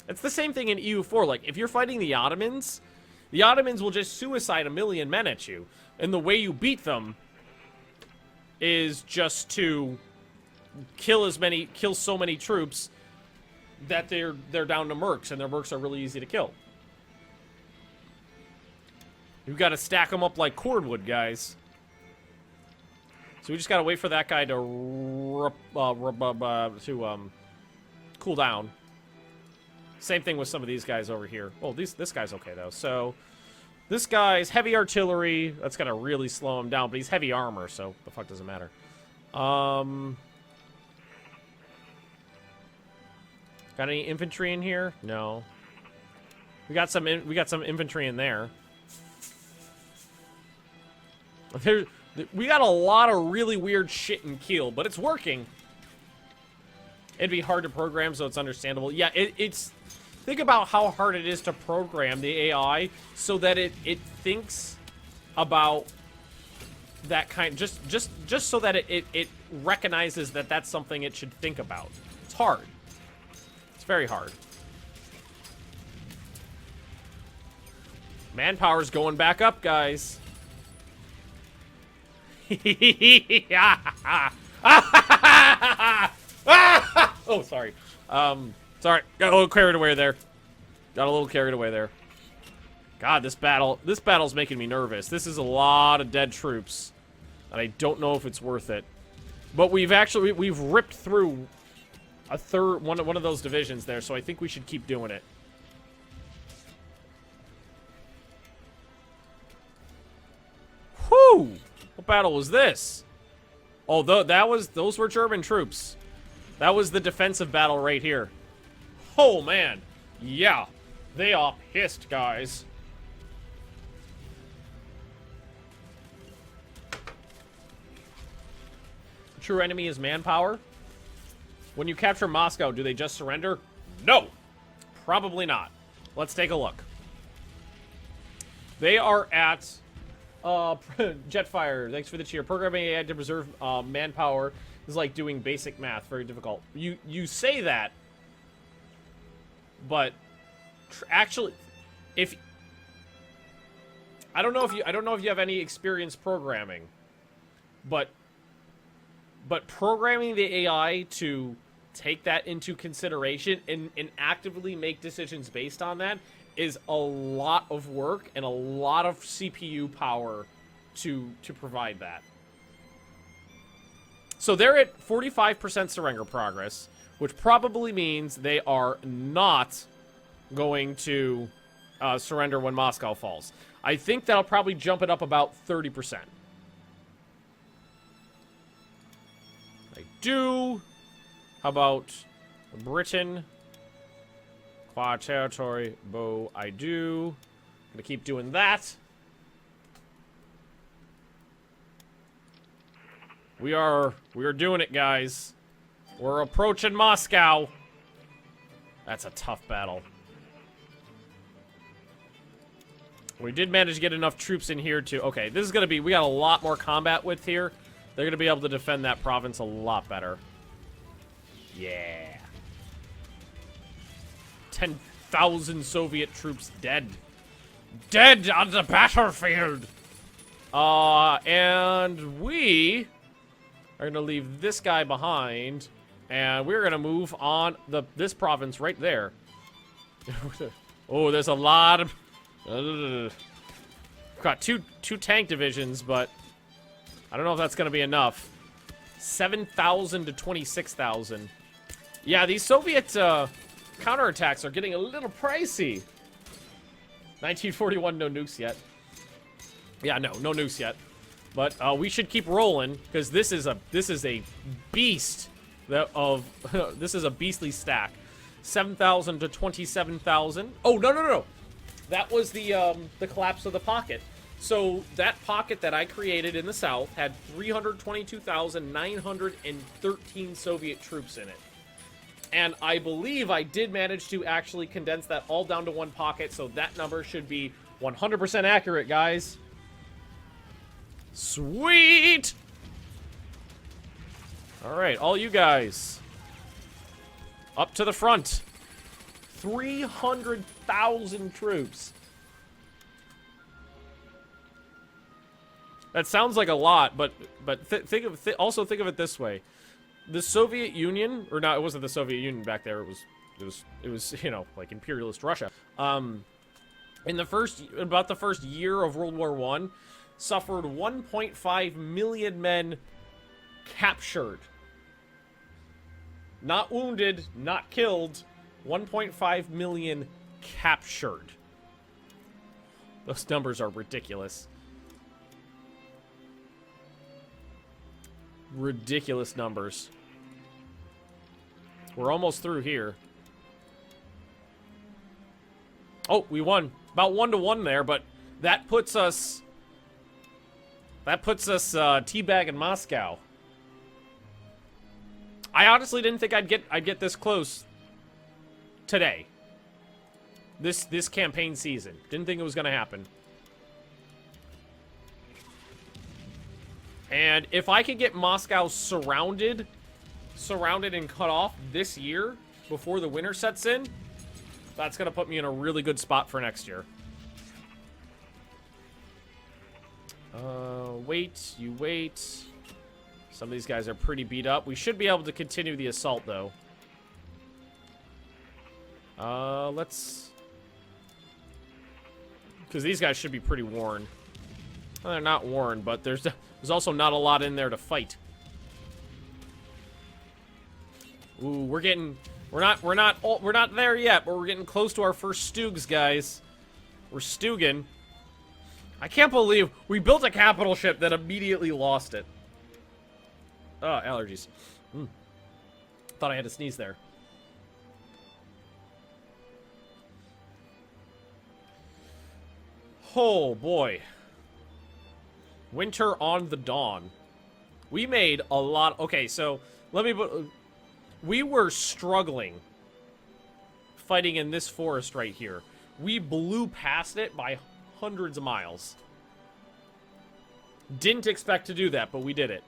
It's the same thing in EU4. Like, if you're fighting the Ottomans will just suicide a million men at you. And the way you beat them is just to kill so many troops that they're down to mercs, and their mercs are really easy to kill. You've got to stack them up like cordwood, guys. So we just got to wait for that guy to cool down. Same thing with some of these guys over here. Oh, this guy's okay, though. So this guy's heavy artillery. That's going to really slow him down, but he's heavy armor, so the fuck doesn't matter. Got any infantry in here? No. We got some infantry in there. We got a lot of really weird shit in Kiel, but it's working. It'd be hard to program, so it's understandable. Yeah, it's... Think about how hard it is to program the AI so that it thinks about that kind... Just so that it recognizes that that's something it should think about. It's hard. It's very hard. Manpower's going back up, guys. Oh, sorry. Sorry. Got a little carried away there. God, this battle's making me nervous. This is a lot of dead troops, and I don't know if it's worth it. But we've ripped through a third one of those divisions there, so I think we should keep doing it. Whew! What battle was this? Oh, those were German troops. That was the defensive battle right here. Oh, man. Yeah. They are pissed, guys. True enemy is manpower. When you capture Moscow, do they just surrender? No. Probably not. Let's take a look. They are at... Jetfire, thanks for the cheer. Programming AI to preserve manpower is like doing basic math. Very difficult. You say that, but actually, if I don't know if you have any experience programming, but programming the AI to take that into consideration and actively make decisions based on that is a lot of work and a lot of CPU power to provide that. So they're at 45% surrender progress, which probably means they are not going to surrender when Moscow falls. I think that'll probably jump it up about 30%. I do. How about Britain? Quad territory, bow, I do. Gonna keep doing that. We are doing it, guys. We're approaching Moscow. That's a tough battle. We did manage to get enough troops in here to... Okay, this is gonna be... We got a lot more combat width here. They're gonna be able to defend that province a lot better. Yeah. 10,000 Soviet troops dead. Dead on the battlefield! And we are gonna leave this guy behind, and we're gonna move on this province right there. Oh, there's a lot of... got two tank divisions, but I don't know if that's gonna be enough. 7,000 to 26,000. Yeah, these Soviet, counterattacks are getting a little pricey. 1941, no nukes yet. Yeah, no nukes yet. But we should keep rolling because this is a beast this is a beastly stack. 7,000 to 27,000. Oh no! That was the collapse of the pocket. So that pocket that I created in the south had 322,913 Soviet troops in it. And I believe I did manage to actually condense that all down to one pocket, so that number should be 100% accurate, guys. Sweet! Alright, all you guys. Up to the front. 300,000 troops. That sounds like a lot, but also think of it this way: the Soviet Union, or not, it wasn't the Soviet Union back there. It was you know, like imperialist Russia. In about the first year of World War I, suffered 1.5 million men captured. Not wounded, not killed. 1.5 million captured. Those numbers are ridiculous. Ridiculous numbers. We're almost through here. Oh, we won. About 1-1 there, but that puts us... teabag in Moscow. I honestly didn't think I'd get this close today. This campaign season. Didn't think it was gonna happen. And if I could get Moscow surrounded and cut off this year before the winter sets in, that's gonna put me in a really good spot for next year. Wait, you wait. Some of these guys are pretty beat up. We should be able to continue the assault, though. Let's... Because these guys should be pretty worn. Well, they're not worn, but there's also not a lot in there to fight. Ooh, we're not there yet, but we're getting close to our first Stugs, guys. We're Stugin. I can't believe we built a capital ship that immediately lost it. Oh, allergies. Thought I had to sneeze there. Oh, boy. Winter on the Dawn. We made a lot... Okay, so, let me put... We were struggling fighting in this forest right here. We blew past it by hundreds of miles. Didn't expect to do that, but we did it.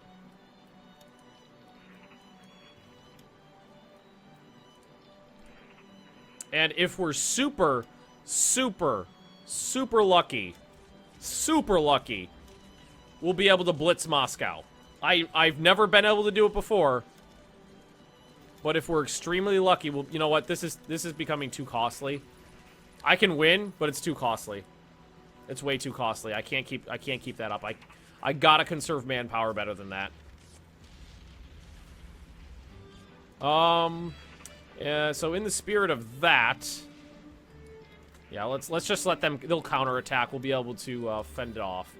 And if we're super lucky, we'll be able to blitz Moscow. I've never been able to do it before, but if we're extremely lucky, we'll, you know what? This is becoming too costly. I can win, but it's too costly. It's way too costly. I can't keep that up. I gotta conserve manpower better than that. Yeah, so in the spirit of that, yeah, let's just let them, they'll counterattack. We'll be able to fend it off.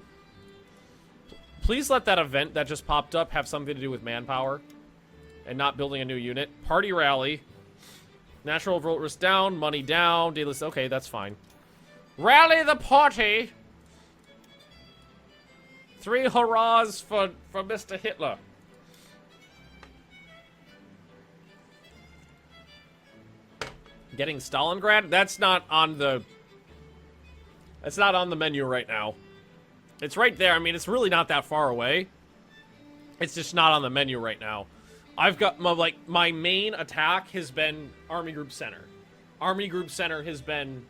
Please let that event that just popped up have something to do with manpower and not building a new unit. Party rally. Natural vote risk down, money down, daily, okay, that's fine. Rally the party! 3 hurrahs for Mr. Hitler. Getting Stalingrad? That's not on the menu right now. It's right there. I mean, it's really not that far away. It's just not on the menu right now. I've got my main attack has been Army Group Center. Army Group Center has been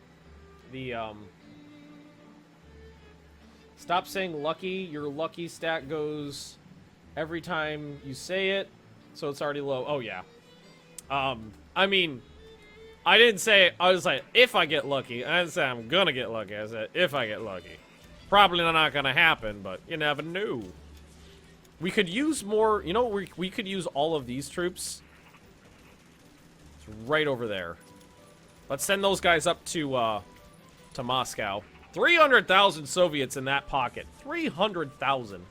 the stop saying lucky. Your lucky stat goes every time you say it, so it's already low. Oh yeah. I mean, I didn't say, I was like, if I get lucky. I didn't say I'm gonna get lucky. I said, if I get lucky. Probably not gonna happen, but you never know. We could use more, you know, we could use all of these troops. It's right over there. Let's send those guys up to Moscow. 300,000 Soviets in that pocket. 300,000.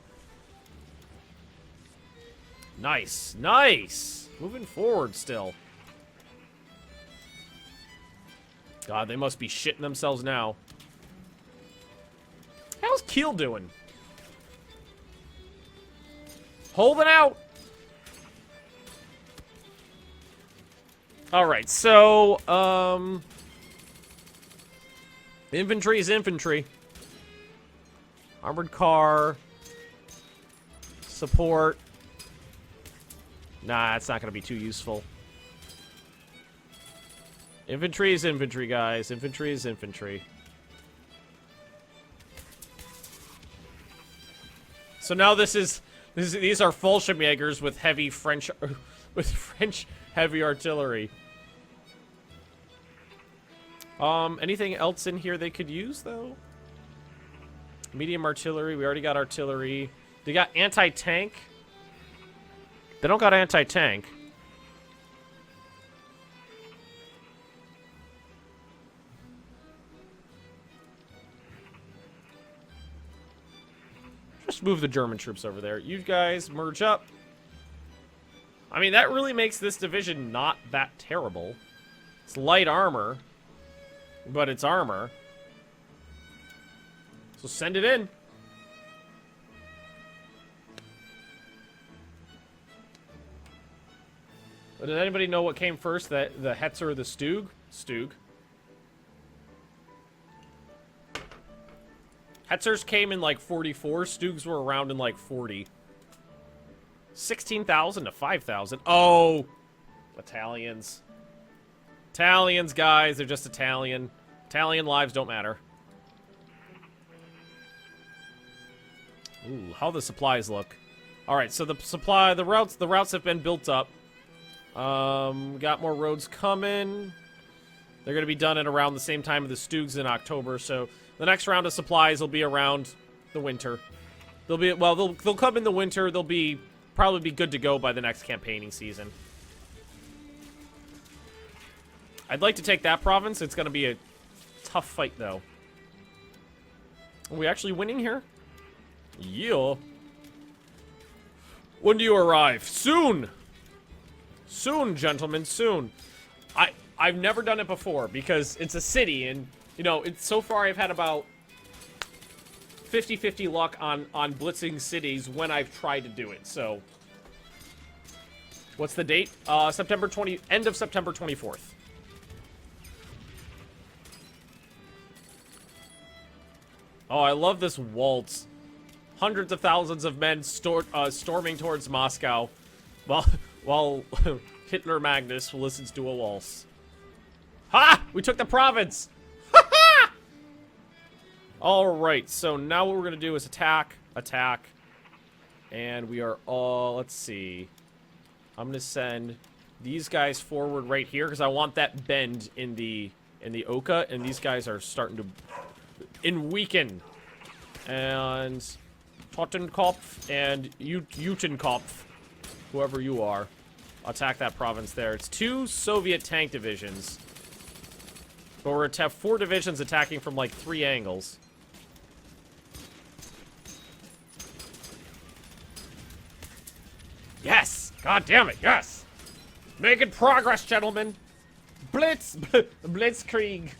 Nice, nice. Moving forward still. God, they must be shitting themselves now. How's Kiel doing? Holding out. Alright, so, infantry is infantry. Armored car. Support. Nah, it's not going to be too useful. Infantry is infantry, guys. Infantry is infantry. So now these are Fallschirmjägers with heavy French heavy artillery. Anything else in here they could use though? Medium artillery. We already got artillery. They got anti-tank. They don't got anti-tank. Just move the German troops over there. You guys merge up. I mean, that really makes this division not that terrible. It's light armor, but it's armor. So send it in. But does anybody know what came first? The Hetzer or the Stug? Stug. Hetzers came in like 44. Stugs were around in like 40. 16,000 to 5,000. Oh! Italians. Italians, guys. They're just Italian. Italian lives don't matter. Ooh, how the supplies look. Alright, so the routes have been built up. Got more roads coming. They're gonna be done at around the same time of the Stugs in October, so the next round of supplies will be around the winter. They'll come in the winter. They'll probably be good to go by the next campaigning season. I'd like to take that province. It's gonna be a tough fight though. Are we actually winning here? Yeah. When do you arrive? Soon! Soon, gentlemen, soon. I've never done it before because it's a city and, you know, so far I've had about 50-50 luck on blitzing cities when I've tried to do it, so. What's the date? End of September 24th. Oh, I love this waltz. Hundreds of thousands of men storming towards Moscow while Hitler Magnus listens to a waltz. Ha! We took the province! Ha ha! Alright, so now what we're gonna do is attack. And we are all, let's see. I'm gonna send these guys forward right here, because I want that bend in the Oka, and these guys are starting to weaken. And Tottenkopf and Utenkopf, whoever you are, attack that province there. It's 2 Soviet tank divisions. But we're to have 4 divisions attacking from like 3 angles. Yes! God damn it, yes! Making progress, gentlemen! Blitzkrieg!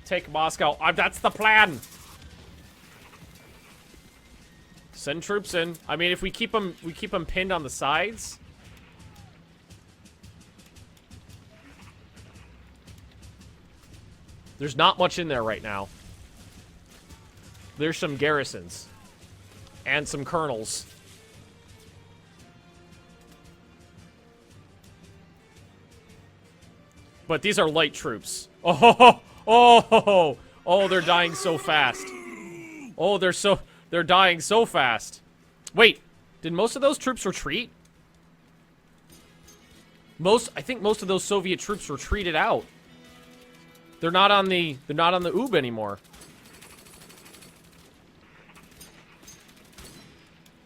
Take Moscow. That's the plan! Send troops in. I mean, if we keep them pinned on the sides. There's not much in there right now. There's some garrisons. And some colonels. But these are light troops. Oh, they're dying so fast. Oh, they're dying so fast. Wait, did most of those troops retreat? I think most of those Soviet troops retreated out. They're not on the Ub anymore.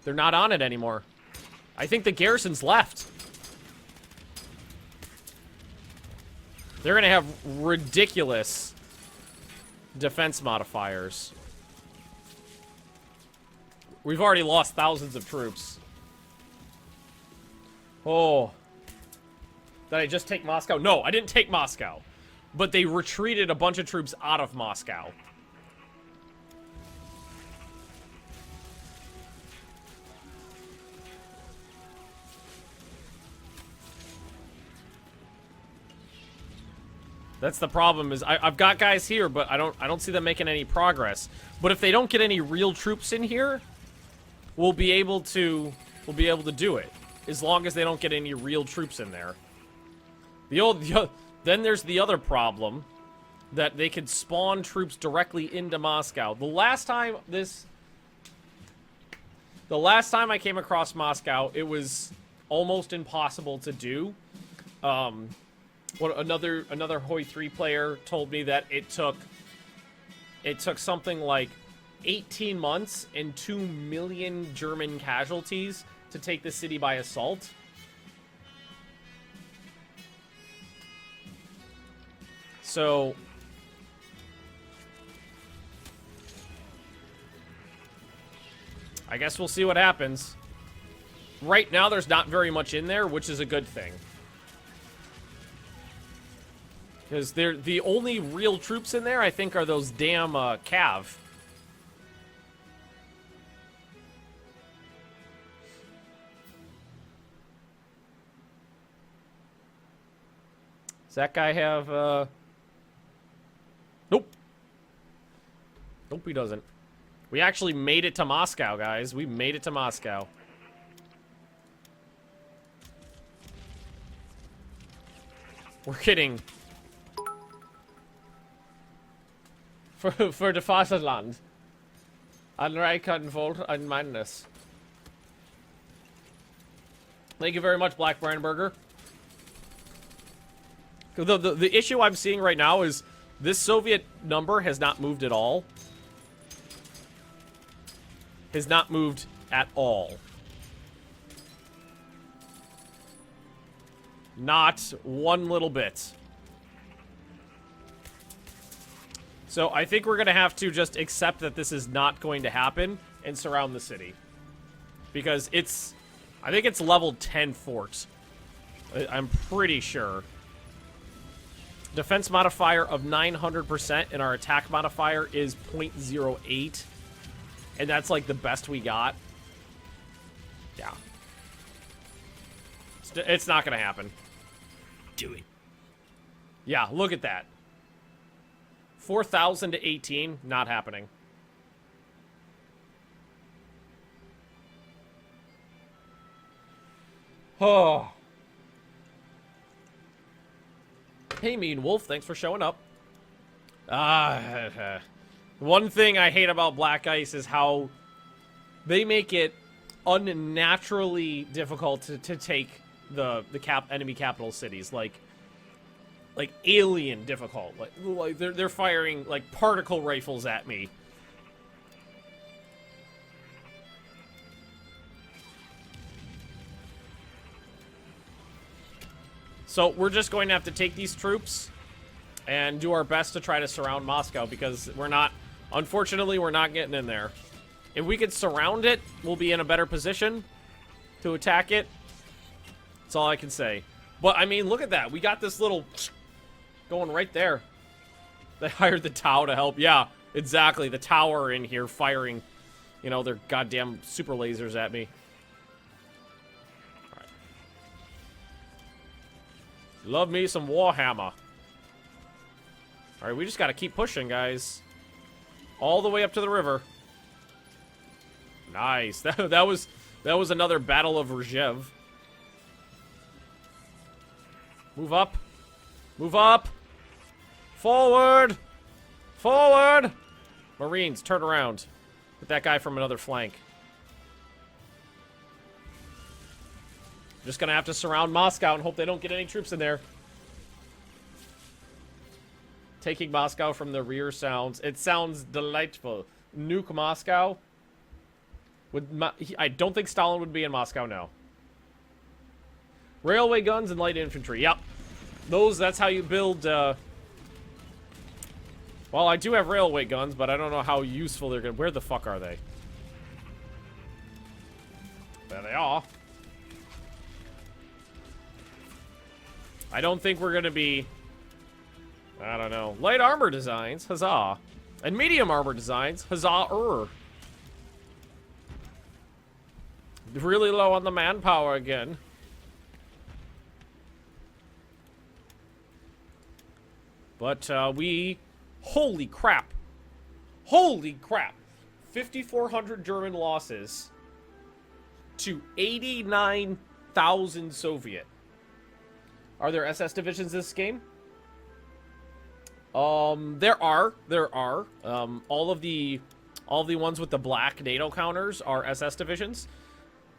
They're not on it anymore. I think the garrison's left. They're gonna have ridiculous defense modifiers. We've already lost thousands of troops. Oh. Did I just take Moscow? No, I didn't take Moscow. But they retreated a bunch of troops out of Moscow. That's the problem, is I've got guys here, but I don't see them making any progress. But if they don't get any real troops in here, we'll be able to do it. As long as they don't get any real troops in there. The Then there's the other problem, that they could spawn troops directly into Moscow. The last time I came across Moscow, it was almost impossible to do. Another Hoi 3 player told me that it took something like 18 months and 2 million German casualties to take the city by assault. So I guess we'll see what happens. Right now, there's not very much in there, which is a good thing. Because they're the only real troops in there, I think, are those damn Cav. Does that guy have, Nope. Nope, he doesn't. We actually made it to Moscow, guys. We made it to Moscow. We're kidding. For the Vaterland. Anreikenvold and Magnus. Thank you very much, Black Brandburger. The issue I'm seeing right now is this Soviet number has not moved at all. Has not moved at all. Not one little bit. So I think we're going to have to just accept that this is not going to happen and surround the city. Because I think it's level 10 fort. I'm pretty sure. Defense modifier of 900% and our attack modifier is 0.08. And that's like the best we got. Yeah. It's not going to happen. Do it. Yeah, look at that. 4,000 to 18, not happening. Oh. Hey, Mean Wolf, thanks for showing up. One thing I hate about Black Ice is how they make it unnaturally difficult to take the enemy capital cities, like alien difficult. Like they're firing like particle rifles at me. So we're just going to have to take these troops and do our best to try to surround Moscow, because unfortunately, we're not getting in there. If we could surround it, we'll be in a better position to attack it. That's all I can say. But, I mean, look at that. We got this little going right there. They hired the Tau to help. Yeah, exactly. The tower in here firing, you know, their goddamn super lasers at me. All right. Love me some Warhammer. All right, we just got to keep pushing, guys. All the way up to the river. Nice. That was another Battle of Rzhev. Move up. Move up. Forward. Forward. Marines, turn around. Hit that guy from another flank. Just gonna have to surround Moscow and hope they don't get any troops in there. Taking Moscow from the rear it sounds delightful. Nuke Moscow. I don't think Stalin would be in Moscow now. Railway guns and light infantry. Yep. That's how you build, Well, I do have railway guns, but I don't know how useful they're gonna... Where the fuck are they? There they are. I don't think we're gonna be... I don't know. Light armor designs, huzzah. And medium armor designs, huzzah-er. Really low on the manpower again. But, holy crap. Holy crap. 5,400 German losses to 89,000 Soviet. Are there SS divisions this game? There are. All of the ones with the black NATO counters are SS divisions.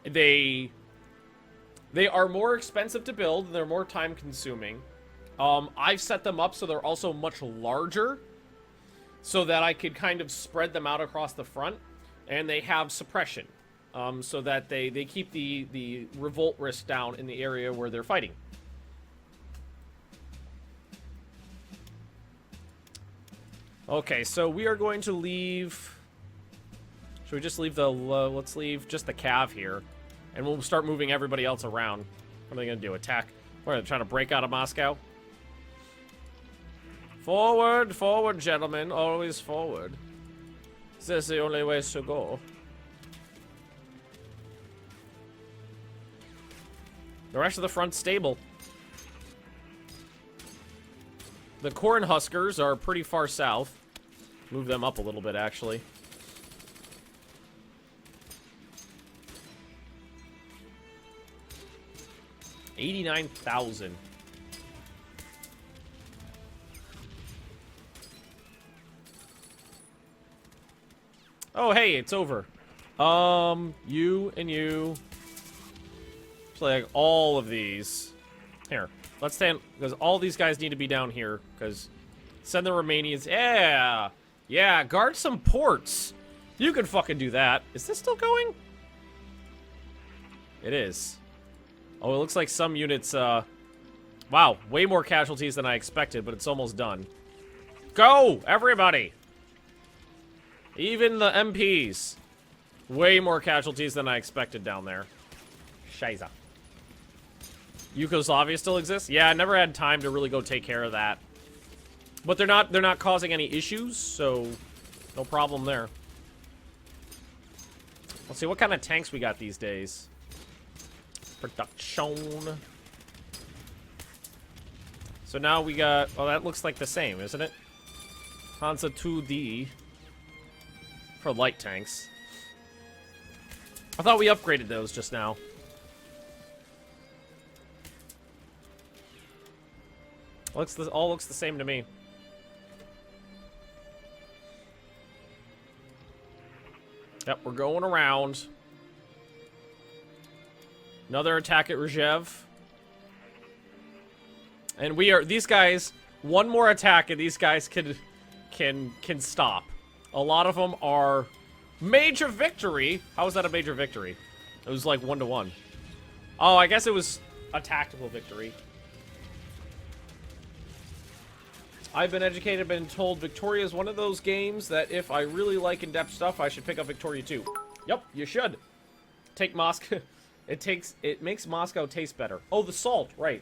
They are more expensive to build. They're more time consuming. I've set them up so they're also much larger, so that I could kind of spread them out across the front, and they have suppression, so that they keep the revolt risk down in the area where they're fighting. Okay, so we are going to leave. Should we just leave the? Let's leave just the cav here, and we'll start moving everybody else around. What are they going to do? Attack? What, are they trying to break out of Moscow? Forward, forward, gentlemen. Always forward. This is the only way to go. The rest of the front's stable. The corn huskers are pretty far south. Move them up a little bit, actually. $89,000. Oh, hey, it's over. You and you. It's like all of these. Here, let's stand, because all these guys need to be down here, because send the Romanians. Yeah! Yeah, guard some ports. You can fucking do that. Is this still going? It is. Oh, it looks like some units, wow, way more casualties than I expected, but it's almost done. Go, everybody! Even the MPs. Way more casualties than I expected down there. Scheiße. Yugoslavia still exists? Yeah, I never had time to really go take care of that. But they're not causing any issues, so no problem there. Let's see what kind of tanks we got these days. Production. So now we got, well, that looks like the same, isn't it? Hansa 2D for light tanks. I thought we upgraded those just now. All looks the same to me. Yep, we're going around. Another attack at Rzhev. And we are, these guys, one more attack and these guys can stop. A lot of them are major victory. How is that a major victory? It was like 1-to-1. Oh, I guess it was a tactical victory. I've been educated, been told Victoria is one of those games that if I really like in-depth stuff, I should pick up Victoria 2. Yep, you should. Take Moscow. It makes Moscow taste better. Oh, the salt, right.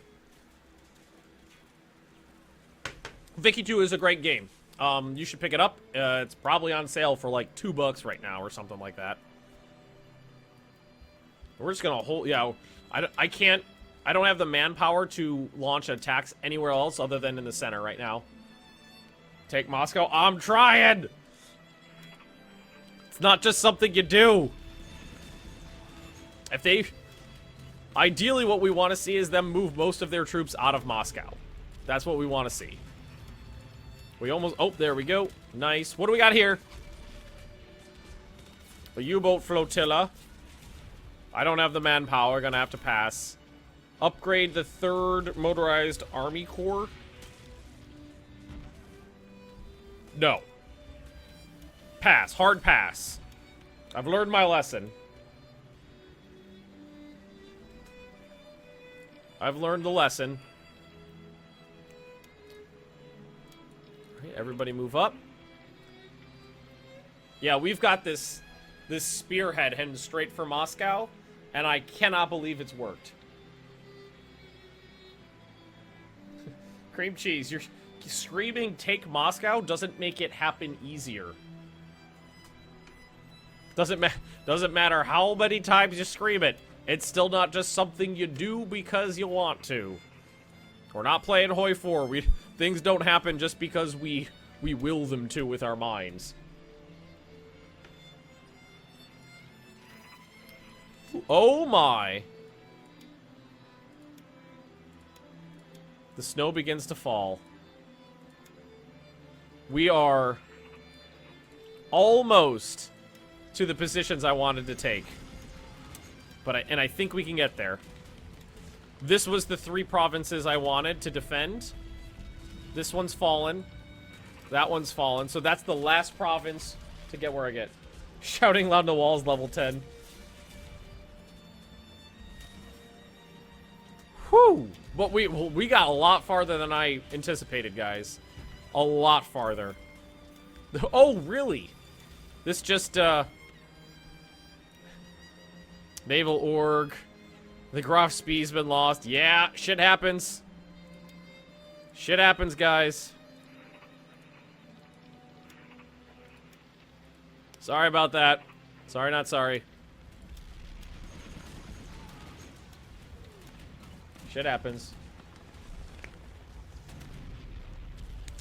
Vicky 2 is a great game. You should pick it up. It's probably on sale for like $2 right now or something like that. We're just gonna hold, yeah, I can't, I don't have the manpower to launch attacks anywhere else other than in the center right now. Take Moscow. I'm trying! It's not just something you do. If they... Ideally, what we want to see is them move most of their troops out of Moscow. That's what we want to see. We almost... Oh, there we go. Nice. What do we got here? A U-boat flotilla. I don't have the manpower. Gonna have to pass. Upgrade the 3rd Motorized Army Corps. No. Pass. Hard pass. I've learned my lesson. I've learned the lesson. All right, everybody move up. Yeah, we've got this spearhead heading straight for Moscow, and I cannot believe it's worked. Cream cheese, you're screaming take Moscow doesn't make it happen easier. Doesn't matter how many times you scream it. It's still not just something you do because you want to. We're not playing Hoi 4. Things don't happen just because we will them to with our minds. Oh my. The snow begins to fall. We are almost to the positions I wanted to take. But I think we can get there. This was the 3 provinces I wanted to defend. This one's fallen. That one's fallen. So that's the last province to get where I get. Shouting loud in the walls, level 10. Whew! But we got a lot farther than I anticipated, guys. A lot farther. Oh, really? This just, Naval Org. The Graf Spee's been lost. Yeah, shit happens. Shit happens, guys. Sorry about that. Sorry, not sorry. Shit happens.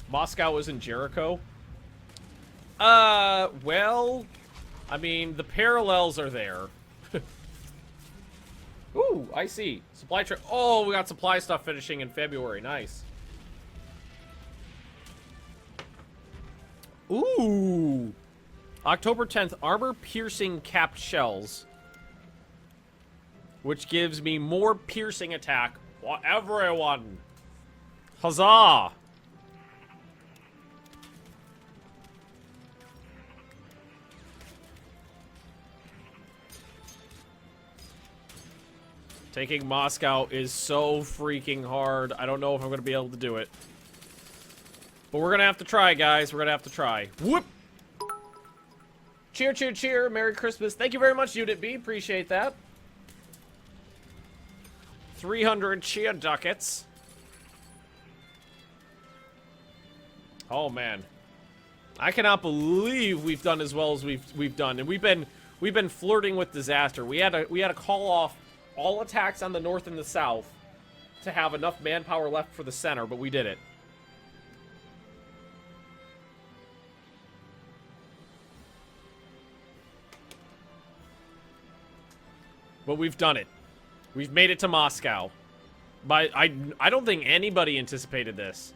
Moscow was in Jericho. Well, I mean, the parallels are there. Ooh, I see. Supply truck. Oh, we got supply stuff finishing in February. Nice. Ooh. October 10th, armor-piercing capped shells. Which gives me more piercing attack for everyone. Huzzah! Taking Moscow is so freaking hard. I don't know if I'm going to be able to do it. But we're going to have to try, guys. We're going to have to try. Whoop! Cheer, cheer, cheer. Merry Christmas. Thank you very much, Unit B. Appreciate that. 300 cheer ducats. Oh, man. I cannot believe we've done as well as we've done. And we've been flirting with disaster. We had to call off all attacks on the north and the south to have enough manpower left for the center, but we did it. But we've done it. We've made it to Moscow. But I don't think anybody anticipated this.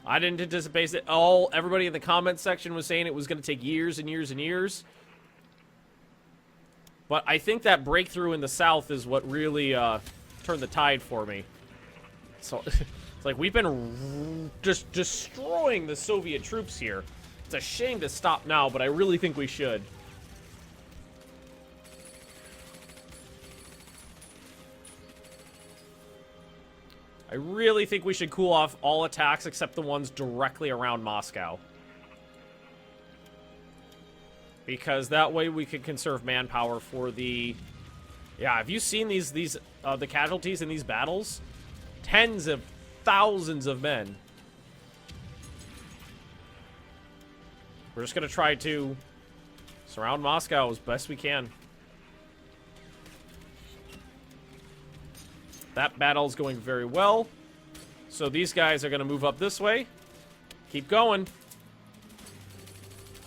I didn't anticipate it. Everybody in the comments section was saying it was going to take years and years and years. But I think that breakthrough in the south is what really turned the tide for me. So it's like we've been just destroying the Soviet troops here. It's a shame to stop now, but I really think we should. I really think we should cool off all attacks except the ones directly around Moscow. Because that way we could conserve manpower for the... Yeah, have you seen the casualties in these battles? Tens of thousands of men. We're just going to try to surround Moscow as best we can. That battle's going very well. So these guys are going to move up this way. Keep going.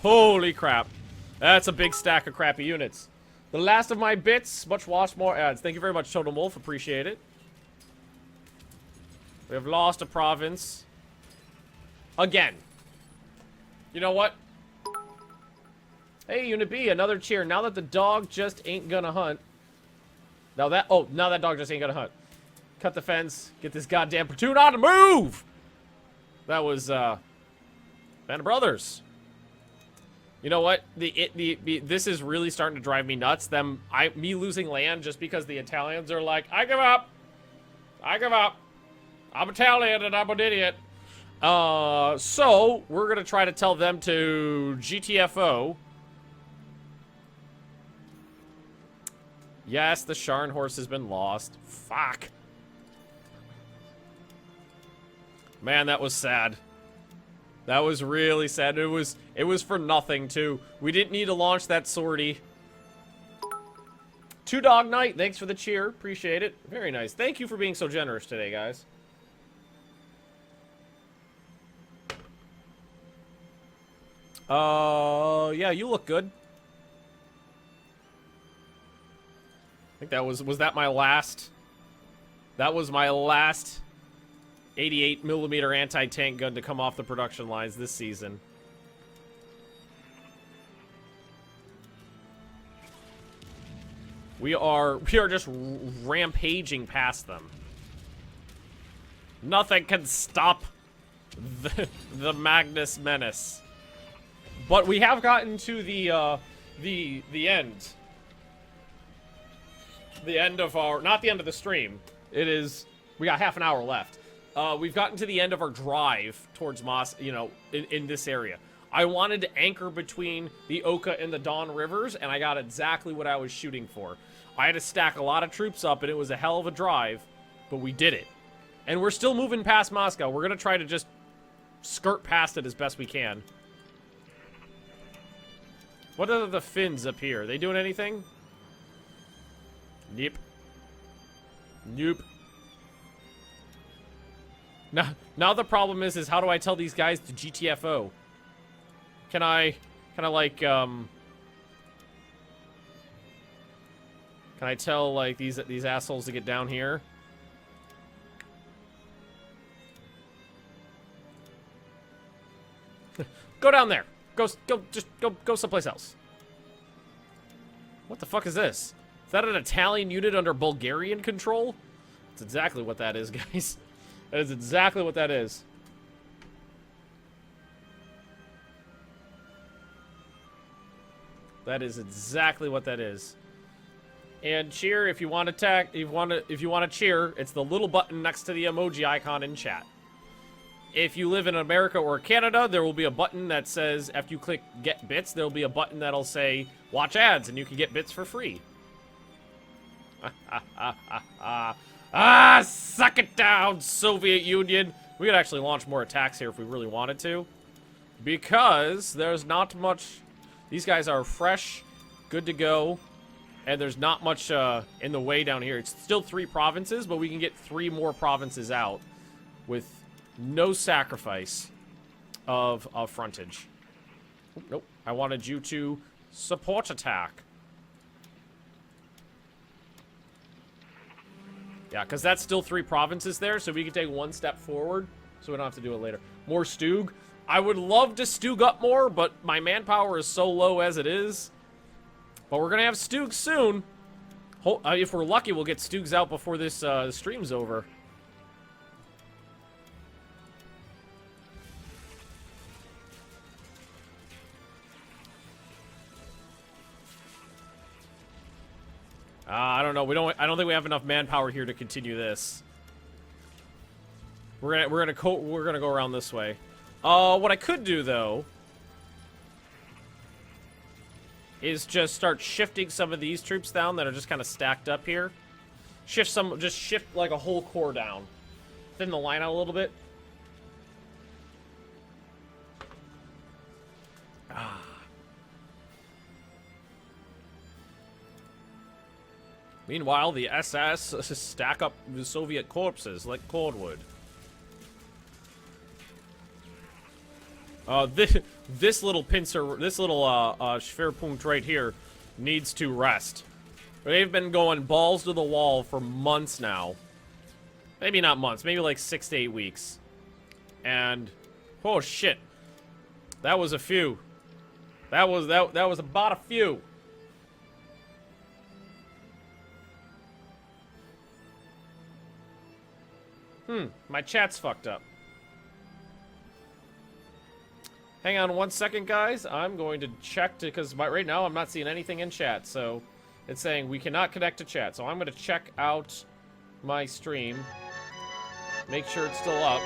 Holy crap. That's a big stack of crappy units. The last of my bits. Much watch, more ads. Thank you very much, Totem Wolf. Appreciate it. We have lost a province. Again. You know what? Hey, Unit B, another cheer. Now that the dog just ain't gonna hunt. Now that dog just ain't gonna hunt. Cut the fence. Get this goddamn platoon on the move! That was, Band of Brothers. You know what? This is really starting to drive me nuts. Me losing land just because the Italians are like, I give up. I give up. I'm Italian and I'm an idiot. So we're gonna try to tell them to GTFO. Yes, the Sharn horse has been lost. Fuck. Man, that was sad. That was really sad. It was for nothing, too. We didn't need to launch that sortie. Two Dog Knight, thanks for the cheer. Appreciate it. Very nice. Thank you for being so generous today, guys. Yeah, you look good. I think that was that my last? That was my last 88mm anti-tank gun to come off the production lines this season. We are just rampaging past them. Nothing can stop the Magnus menace. But we have gotten to the end. The end of our, not the end of the stream. It is, we got half an hour left. We've gotten to the end of our drive towards Moss, you know, in this area. I wanted to anchor between the Oka and the Don rivers, and I got exactly what I was shooting for. I had to stack a lot of troops up, and it was a hell of a drive, but we did it. And we're still moving past Moscow. We're going to try to just skirt past it as best we can. What are the Finns up here? Are they doing anything? Nope. Nope. Now the problem is how do I tell these guys to GTFO? Can I like, can I tell, like, these assholes to get down here? Go down there. Just go someplace else. What the fuck is this? Is that an Italian unit under Bulgarian control? That's exactly what that is, guys. That is exactly what that is. That is exactly what that is. And cheer if you want to attack. If you want to cheer, it's the little button next to the emoji icon in chat. If you live in America or Canada, there will be a button that says, after you click get bits, there will be a button that'll say watch ads, and you can get bits for free. Suck it down, Soviet Union. We could actually launch more attacks here if we really wanted to, because there's not much. These guys are fresh, good to go, and there's not much in the way down here. It's still 3 provinces, but we can get 3 more provinces out with no sacrifice of frontage. Nope. I wanted you to support attack. Yeah, because that's still 3 provinces there, so we can take 1 step forward, so we don't have to do it later. More Stug. I would love to Stug up more, but my manpower is so low as it is. But we're going to have Stugs soon. If we're lucky, we'll get Stugs out before this stream's over. I don't know. I don't think we have enough manpower here to continue this. We're gonna go around this way. What I could do though is just start shifting some of these troops down that are just kind of stacked up here. Just shift like a whole corps down. Thin the line out a little bit. Meanwhile, the SS stack up the Soviet corpses like cordwood. This little pincer, this little Schwerpunkt right here needs to rest. They've been going balls to the wall for months now. Maybe not months, maybe like 6 to 8 weeks. And oh shit, that was a few. That was about a few. My chat's fucked up. Hang on 1 second, guys. I'm going to check because right now I'm not seeing anything in chat. So it's saying we cannot connect to chat. So I'm going to check out my stream. Make sure it's still up.